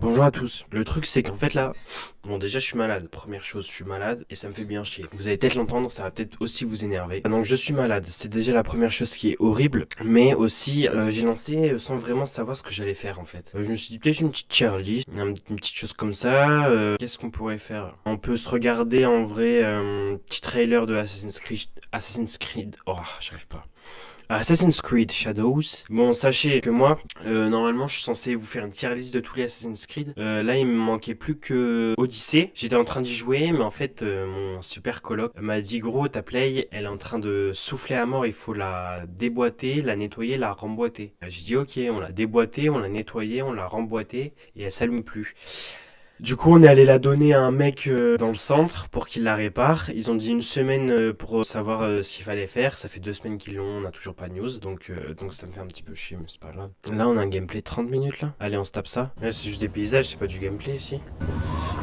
Bonjour à tous. Le truc c'est qu'en fait là, bon déjà je suis malade. Première chose, je suis malade et ça me fait bien chier. Vous allez peut-être l'entendre, ça va peut-être aussi vous énerver. Donc je suis malade, c'est déjà la première chose qui est horrible. Mais aussi j'ai lancé sans vraiment savoir ce que j'allais faire en fait. Je me suis dit peut-être une petite tier list, une petite chose comme ça. Qu'est-ce qu'on pourrait faire? On peut se regarder en vrai un petit trailer de Assassin's Creed. Assassin's Creed. Oh, j'arrive pas. Assassin's Creed Shadows. Bon, sachez que moi, normalement, je suis censé vous faire une tier list de tous les Assassin's Creed. Là, il me manquait plus que Odyssey. J'étais en train d'y jouer, mais en fait, mon super coloc m'a dit gros, ta play, elle est en train de souffler à mort. Il faut la déboîter, la nettoyer, la remboîter. J'ai dit ok, on l'a déboîtée, on l'a nettoyée, on l'a remboîtée et elle s'allume plus. Du coup, on est allé la donner à un mec dans le centre pour qu'il la répare. Ils ont dit une semaine pour savoir ce qu'il fallait faire. Ça fait 2 semaines qu'ils l'ont, on n'a toujours pas de news. Donc ça me fait un petit peu chier, mais c'est pas grave. Là, on a un gameplay de 30 minutes là. Allez, on se tape ça. Là, c'est juste des paysages, c'est pas du gameplay ici.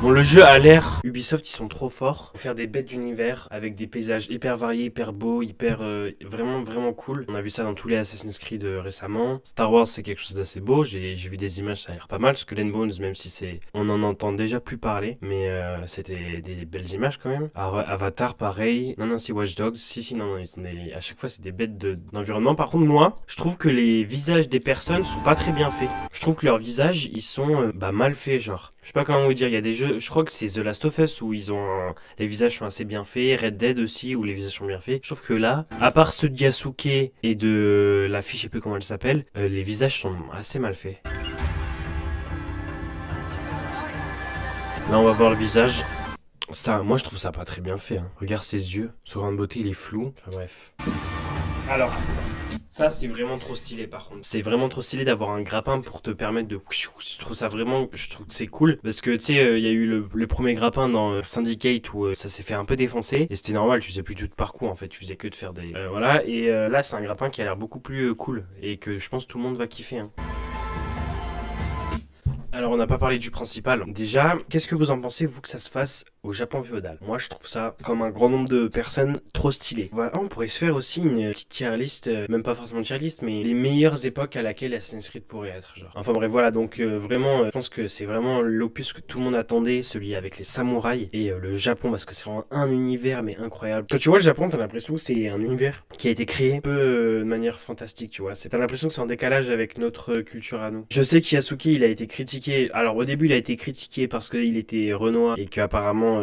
Bon, le jeu a l'air. Ubisoft, ils sont trop forts pour faire des bêtes d'univers avec des paysages hyper variés, hyper beaux, hyper vraiment vraiment cool. On a vu ça dans tous les Assassin's Creed récemment. Star Wars, c'est quelque chose d'assez beau. J'ai vu des images, ça a l'air pas mal. Skull and Bones, même si c'est, on en entend déjà plus parler, mais c'était des belles images quand même. Avatar, pareil. Non, non, si Watch Dogs, si, non, non, à chaque fois, c'est des bêtes d'environnement. Par contre, moi, je trouve que les visages des personnes sont pas très bien faits. Je trouve que leurs visages, ils sont mal faits, genre. Je sais pas comment vous dire, il y a des jeux, je crois que c'est The Last of Us où les visages sont assez bien faits, Red Dead aussi où les visages sont bien faits. Je trouve que là, à part ceux de Yasuke et de la fille, je sais plus comment elle s'appelle, les visages sont assez mal faits. Là, on va voir le visage. Ça, moi, je trouve ça pas très bien fait. Hein. Regarde ses yeux. Son grain de beauté, il est flou. Enfin, bref. Alors, ça, c'est vraiment trop stylé par contre. C'est vraiment trop stylé d'avoir un grappin pour te permettre de. Je trouve ça vraiment. Je trouve que c'est cool. Parce que tu sais, il y a eu le premier grappin dans Syndicate où ça s'est fait un peu défoncer. Et c'était normal, tu faisais plus tout de parcours en fait. Tu faisais que de faire des. Voilà. Et là, c'est un grappin qui a l'air beaucoup plus cool. Et que je pense que tout le monde va kiffer. Hein. Alors, on n'a pas parlé du principal. Déjà, qu'est-ce que vous en pensez, vous, que ça se fasse au Japon féodal? Moi, je trouve ça, comme un grand nombre de personnes, trop stylé. Voilà, on pourrait se faire aussi une petite tier list, même pas forcément une tier list, mais les meilleures époques à laquelle Assassin's Creed pourrait être, genre. Enfin bref, voilà, donc vraiment, je pense que c'est vraiment l'opus que tout le monde attendait, celui avec les samouraïs et le Japon, parce que c'est vraiment un univers, mais incroyable. Quand tu vois le Japon, t'as l'impression que c'est un univers qui a été créé un peu de manière fantastique, tu vois. T'as l'impression que c'est en décalage avec notre culture à nous. Je sais qu'Yasuke, il a été critiqué. Alors au début, il a été critiqué parce qu'il était renois et qu'apparemment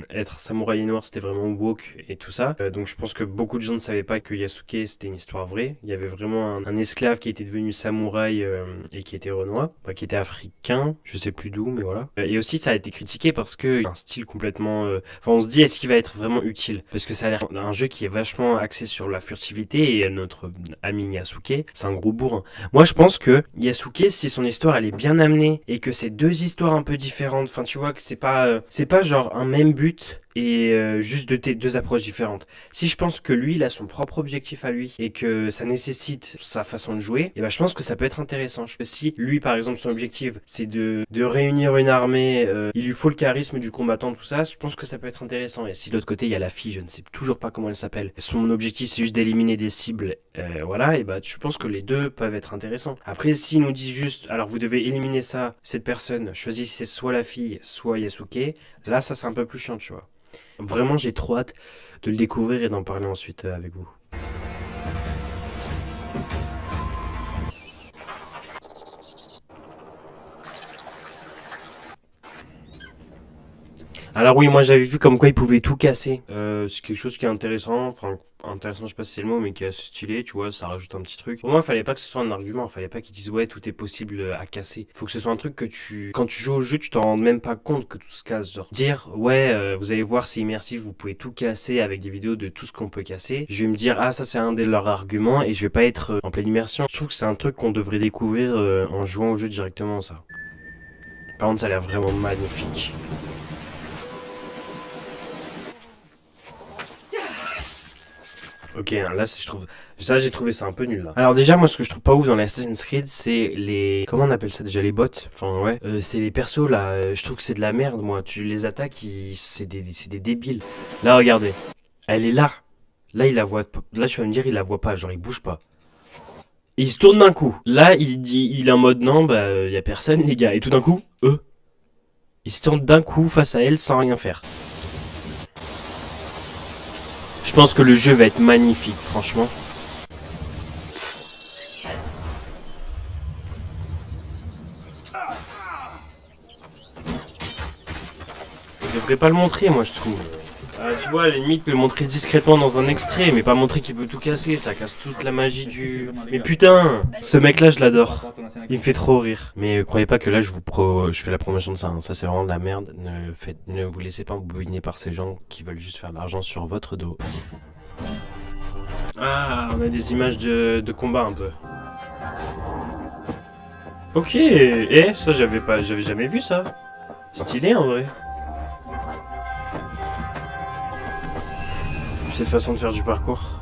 être samouraï noir c'était vraiment woke et tout ça. Donc je pense que beaucoup de gens ne savaient pas que Yasuke c'était une histoire vraie. Il y avait vraiment un esclave qui était devenu samouraï et qui était renois, enfin, qui était africain, je sais plus d'où, mais voilà. Et aussi ça a été critiqué parce que un style complètement. Enfin on se dit est-ce qu'il va être vraiment utile? Parce que ça a l'air d'un jeu qui est vachement axé sur la furtivité et notre ami Yasuke, c'est un gros bourrin. Moi je pense que Yasuke, si son histoire elle est bien amenée et que c'est deux histoires un peu différentes, enfin tu vois que c'est pas genre un même but et juste deux approches différentes. Si je pense que lui, il a son propre objectif à lui et que ça nécessite sa façon de jouer, et ben je pense que ça peut être intéressant. Je sais si lui, par exemple, son objectif, c'est de réunir une armée, il lui faut le charisme du combattant, tout ça, je pense que ça peut être intéressant. Et si de l'autre côté, il y a la fille, je ne sais toujours pas comment elle s'appelle, son objectif, c'est juste d'éliminer des cibles, voilà, et ben je pense que les deux peuvent être intéressants. Après, s'il nous dit juste, alors vous devez éliminer ça, cette personne, choisissez soit la fille, soit Yasuke, là, ça c'est un peu plus chiant, tu vois. Vraiment, j'ai trop hâte de le découvrir et d'en parler ensuite avec vous. Alors oui, moi j'avais vu comme quoi il pouvait tout casser. C'est quelque chose qui est intéressant, enfin intéressant, je sais pas si c'est le mot, mais qui est assez stylé, tu vois, ça rajoute un petit truc. Pour moi, il fallait pas que ce soit un argument, il fallait pas qu'ils disent ouais tout est possible à casser. Faut que ce soit un truc que quand tu joues au jeu, tu t'en rends même pas compte que tout se casse. Genre dire ouais, vous allez voir c'est immersif, vous pouvez tout casser avec des vidéos de tout ce qu'on peut casser. Je vais me dire ah ça c'est un de leurs arguments et je vais pas être en pleine immersion. Je trouve que c'est un truc qu'on devrait découvrir en jouant au jeu directement ça. Par contre, ça a l'air vraiment magnifique. Ok, là, je trouve, ça, j'ai trouvé ça un peu nul, là. Alors, déjà, moi, ce que je trouve pas ouf dans les Assassin's Creed, c'est comment on appelle ça déjà, les bots? Enfin, ouais. C'est les persos, là, je trouve que c'est de la merde, moi. Tu les attaques, c'est des débiles. Là, regardez. Elle est là. Là, il la voit, là, tu vas me dire, il la voit pas, genre, il bouge pas. Et il se tourne d'un coup. Là, il est en mode non, bah, y a personne, les gars. Et tout d'un coup, il se tourne d'un coup face à elle sans rien faire. Je pense que le jeu va être magnifique, franchement. Je devrais pas le montrer, moi, je trouve. Ah, tu vois, à la limite, le montrer discrètement dans un extrait, mais pas montrer qu'il peut tout casser, ça casse toute la magie du... Mais putain, ce mec-là, je l'adore. Il me fait trop rire. Mais croyez pas que là, je fais la promotion de ça. Hein. Ça, c'est vraiment de la merde. Ne vous laissez pas embobiner par ces gens qui veulent juste faire de l'argent sur votre dos. Ah, on a des images de combat un peu. Ok, ça, j'avais jamais vu ça. Stylé en vrai. Cette façon de faire du parcours.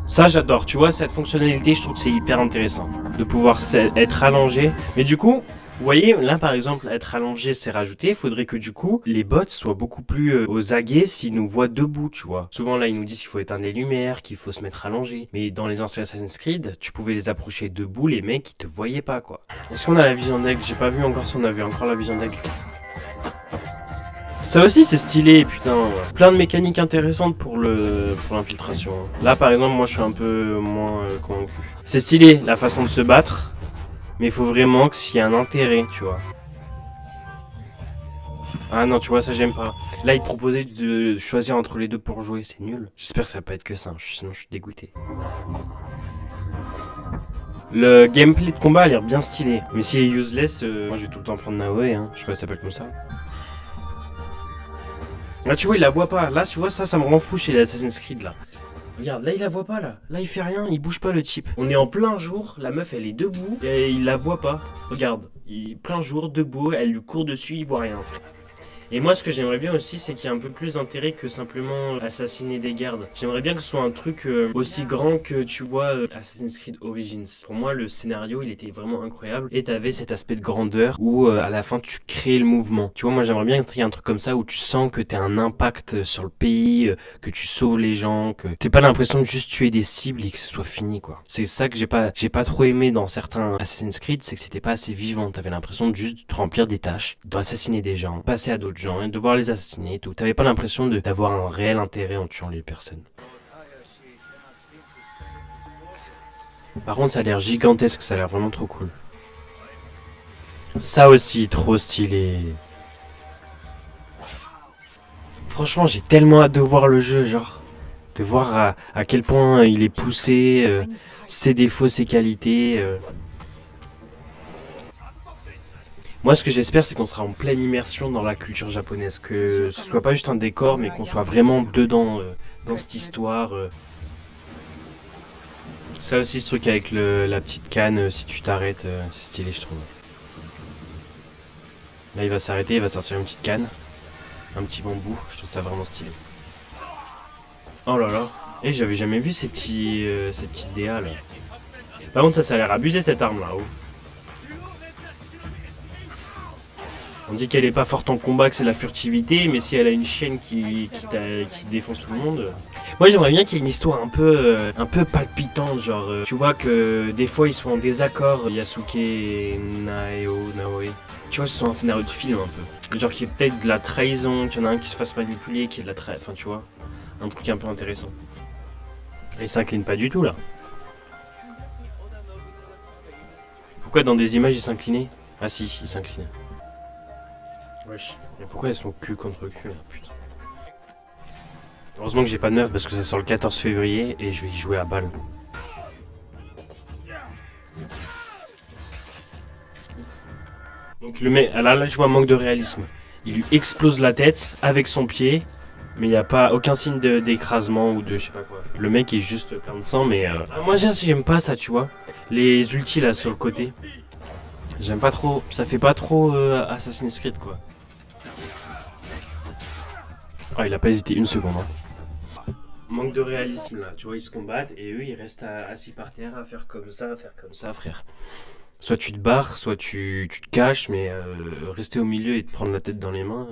Ça j'adore, tu vois, cette fonctionnalité, je trouve que c'est hyper intéressant. De pouvoir être allongé. Mais du coup, vous voyez, là par exemple, être allongé c'est rajouté. Il faudrait que du coup, les bots soient beaucoup plus aux aguets s'ils nous voient debout, tu vois. Souvent là, ils nous disent qu'il faut éteindre les lumières, qu'il faut se mettre allongé. Mais dans les anciens Assassin's Creed, tu pouvais les approcher debout, les mecs, ils te voyaient pas, quoi. Est-ce qu'on a la vision d'aigle? J'ai pas vu encore si on avait encore la vision d'aigle. Ça aussi c'est stylé, putain. Plein de mécaniques intéressantes pour l'infiltration. Là par exemple, moi je suis un peu moins convaincu. C'est stylé la façon de se battre, mais il faut vraiment qu'il y ait un intérêt, tu vois. Ah non, tu vois, ça j'aime pas. Là, il te proposait de choisir entre les deux pour jouer, c'est nul. J'espère que ça va pas être que ça, sinon je suis dégoûté. Le gameplay de combat a l'air bien stylé, mais s'il est useless, moi je vais tout le temps prendre Naoe, hein. Je sais pas si ça s'appelle comme ça. Là tu vois il la voit pas, là tu vois ça me rend fou chez Assassin's Creed là. Regarde, là il la voit pas là, là il fait rien, il bouge pas le type. On est en plein jour, la meuf elle est debout et il la voit pas. Regarde, plein jour, debout, elle lui court dessus, il voit rien. Et moi, ce que j'aimerais bien aussi, c'est qu'il y ait un peu plus d'intérêt que simplement assassiner des gardes. J'aimerais bien que ce soit un truc aussi grand que, tu vois, Assassin's Creed Origins. Pour moi, le scénario, il était vraiment incroyable. Et t'avais cet aspect de grandeur où, à la fin, tu crées le mouvement. Tu vois, moi, j'aimerais bien qu'il y ait un truc comme ça où tu sens que t'as un impact sur le pays, que tu sauves les gens, que t'aies pas l'impression de juste tuer des cibles et que ce soit fini, quoi. C'est ça que j'ai pas trop aimé dans certains Assassin's Creed, c'est que c'était pas assez vivant. T'avais l'impression de juste remplir des tâches, d'assassiner des gens, passer à d'autres gens, et devoir les assassiner et tout. T'avais pas l'impression d'avoir un réel intérêt en tuant les personnes. Par contre, ça a l'air gigantesque, ça a l'air vraiment trop cool. Ça aussi, trop stylé. Franchement, j'ai tellement hâte de voir le jeu, genre. De voir à quel point il est poussé, ses défauts, ses qualités. Moi, ce que j'espère, c'est qu'on sera en pleine immersion dans la culture japonaise. Que ce soit pas juste un décor, mais qu'on soit vraiment dedans, dans cette histoire. Ça aussi, ce truc avec la petite canne, si tu t'arrêtes, c'est stylé, je trouve. Là, il va s'arrêter, il va sortir une petite canne. Un petit bambou, je trouve ça vraiment stylé. Oh là là. Et j'avais jamais vu ces petites DA là. Par contre, ça a l'air abusé cette arme là-haut. On dit qu'elle est pas forte en combat, que c'est la furtivité, mais si elle a une chaîne qui défonce tout le monde. Moi j'aimerais bien qu'il y ait une histoire un peu palpitante, genre tu vois que des fois ils sont en désaccord, Yasuke et Naoe. Tu vois, ce sont un scénario de film un peu. Genre qu'il y ait peut-être de la trahison, qu'il y en a un qui se fasse manipuler, qu'il y ait de la trahison, enfin tu vois, un truc un peu intéressant. Et il s'incline pas du tout là. Pourquoi dans des images il s'inclinait? Ah si, il s'inclinait. Wesh. Mais pourquoi elles sont cul contre cul là, putain. Heureusement que j'ai pas de neuf parce que ça sort le 14 février et je vais y jouer à balle. Donc le mec, là je vois un manque de réalisme. Il lui explose la tête avec son pied, mais il n'y a pas aucun signe d'écrasement ou de je sais pas quoi. Le mec est juste plein de sang, mais moi j'aime pas ça, tu vois. Les ultis là sur le côté. J'aime pas trop, ça fait pas trop Assassin's Creed quoi. Ah, il a pas hésité une seconde. Hein. Manque de réalisme là, tu vois, ils se combattent et eux ils restent assis par terre à faire comme ça, frère. Soit tu te barres, soit tu te caches, mais rester au milieu et te prendre la tête dans les mains.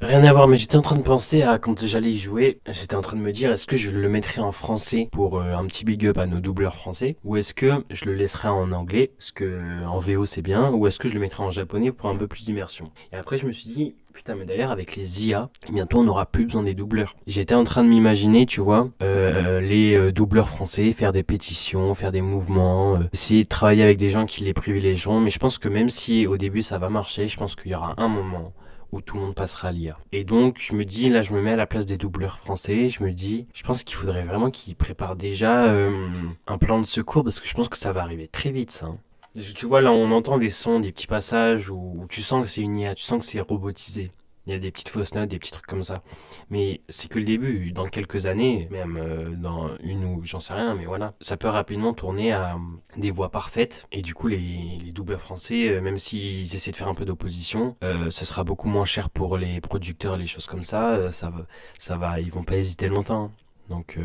Rien à voir, mais j'étais en train de penser à quand j'allais y jouer, j'étais en train de me dire est-ce que je le mettrais en français pour un petit big up à nos doubleurs français, ou est-ce que je le laisserais en anglais, parce que en VO c'est bien, ou est-ce que je le mettrais en japonais pour un peu plus d'immersion. Et après je me suis dit, putain mais d'ailleurs avec les IA, bientôt on n'aura plus besoin des doubleurs. J'étais en train de m'imaginer, tu vois, les doubleurs français, faire des pétitions, faire des mouvements, essayer de travailler avec des gens qui les privilégieront, mais je pense que même si au début ça va marcher, je pense qu'il y aura un moment où tout le monde passera à l'IA. Et donc, je me dis, là, je me mets à la place des doubleurs français, je me dis, je pense qu'il faudrait vraiment qu'ils préparent déjà un plan de secours, parce que je pense que ça va arriver très vite, ça. Hein. Tu vois, là, on entend des sons, des petits passages où tu sens que c'est une IA, tu sens que c'est robotisé. Il y a des petites fausses notes, des petits trucs comme ça. Mais c'est que le début. Dans quelques années, même dans une ou j'en sais rien, mais voilà, ça peut rapidement tourner à des voix parfaites. Et du coup, les doubleurs français, même s'ils essaient de faire un peu d'opposition, ce sera beaucoup moins cher pour les producteurs, les choses comme ça. Ils vont pas hésiter longtemps. Donc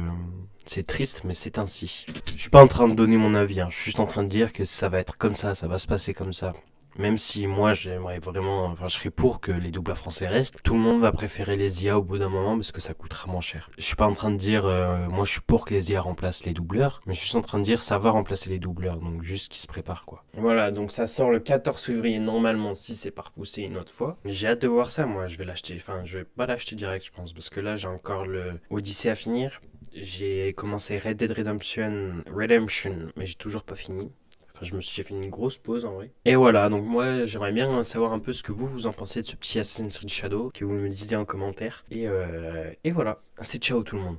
c'est triste, mais c'est ainsi. Je suis pas en train de donner mon avis, hein. Je suis juste en train de dire que ça va être comme ça va se passer comme ça. Même si moi j'aimerais vraiment, enfin je serais pour que les doubleurs français restent, tout le monde va préférer les IA au bout d'un moment parce que ça coûtera moins cher. Je suis pas en train de dire, moi je suis pour que les IA remplacent les doubleurs, mais je suis juste en train de dire ça va remplacer les doubleurs, donc juste qu'ils se préparent quoi. Voilà, donc ça sort le 14 février normalement si c'est pas repoussé une autre fois. Mais j'ai hâte de voir ça, moi je vais l'acheter, enfin je vais pas l'acheter direct je pense, parce que là j'ai encore le Odyssey à finir. J'ai commencé Red Dead Redemption, mais j'ai toujours pas fini. Enfin, j'ai fait une grosse pause en vrai. Et voilà, donc moi j'aimerais bien savoir un peu ce que vous en pensez de ce petit Assassin's Creed Shadow, que vous me disiez en commentaire. Et voilà, c'est ciao tout le monde.